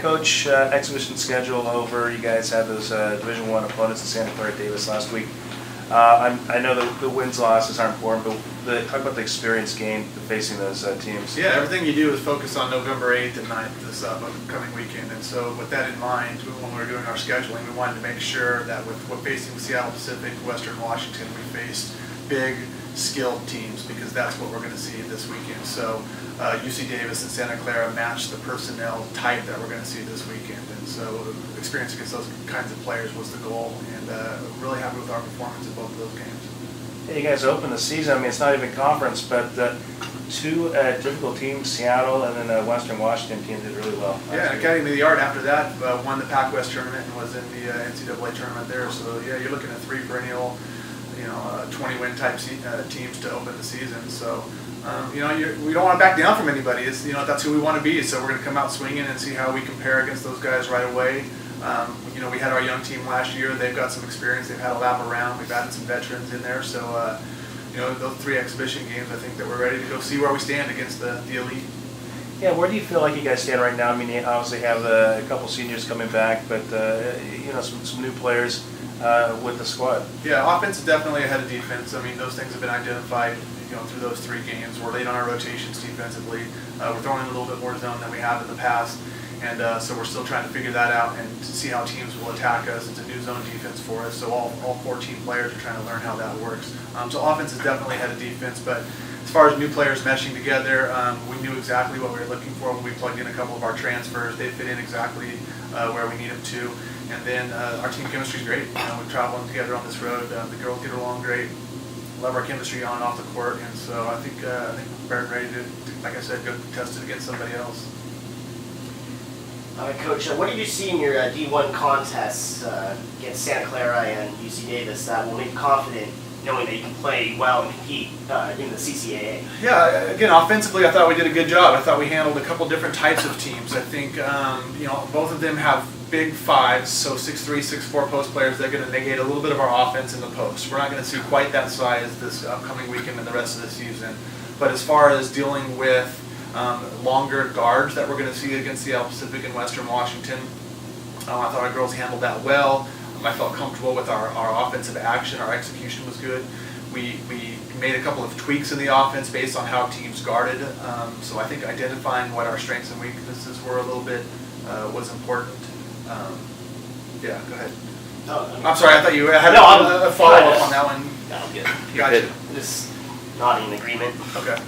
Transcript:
Coach, exhibition schedule over. You guys had those Division I opponents in Santa Clara Davis last week. I know the wins losses are important, but talk about the experience gained facing those teams. Yeah, everything you do is focused on November 8th and 9th, this upcoming weekend. And so with that in mind, when we were doing our scheduling, we wanted to make sure that with facing Seattle Pacific, Western Washington, we faced big, skilled teams, because that's what we're going to see this weekend. So UC Davis and Santa Clara matched the personnel type that we're going to see this weekend. And so experience against those kinds of players was the goal, and really happy with our performance in both of those games. Hey, you guys opened the season. I mean, it's not even conference, but two difficult teams, Seattle and then Western Washington team did really well. Yeah, and Academy of the Art after that won the Pac West tournament and was in the NCAA tournament there. So yeah, you're looking at 3 perennial, 20-win type teams to open the season. So we don't want to back down from anybody. It's, that's who we want to be. So we're going to come out swinging and see how we compare against those guys right away. We had our young team last year. They've got some experience. They've had a lap around. We've added some veterans in there. So, those 3 exhibition games, I think that we're ready to go see where we stand against the elite. Yeah, where do you feel like you guys stand right now? I mean, you obviously have a couple seniors coming back, but some new players with the squad. Yeah, offense is definitely ahead of defense. I mean, those things have been identified, through those 3 games. We're late on our rotations defensively. We're throwing in a little bit more zone than we have in the past. And so we're still trying to figure that out and to see how teams will attack us. It's a new zone defense for us, so all 14 players are trying to learn how that works. So offense is definitely ahead of defense, but as far as new players meshing together, we knew exactly what we were looking for when we plugged in a couple of our transfers. They fit in exactly where we need them to. And then our team chemistry is great. We're traveling together on this road. The girls get along great. Love our chemistry on and off the court, and so I think we're ready to, like I said, go test it against somebody else. Coach, what did you see in your D1 contests against Santa Clara and UC Davis that will make you confident knowing that you can play well and compete in the CCAA? Yeah, again, offensively, I thought we did a good job. I thought we handled a couple different types of teams. I think, both of them have big 5s, so 6'3", 6'4" post players. They're going to negate a little bit of our offense in the post. We're not going to see quite that size this upcoming weekend and the rest of the season. But as far as dealing with longer guards that we're going to see against Seattle Pacific and Western Washington, I thought our girls handled that well. I felt comfortable with our offensive action. Our execution was good. We made a couple of tweaks in the offense based on how teams guarded. So I think identifying what our strengths and weaknesses were a little bit was important. Yeah, go ahead. I'm sorry, I thought you had a follow-up on that one. No, I'm good. Gotcha. Just nodding in agreement. Okay.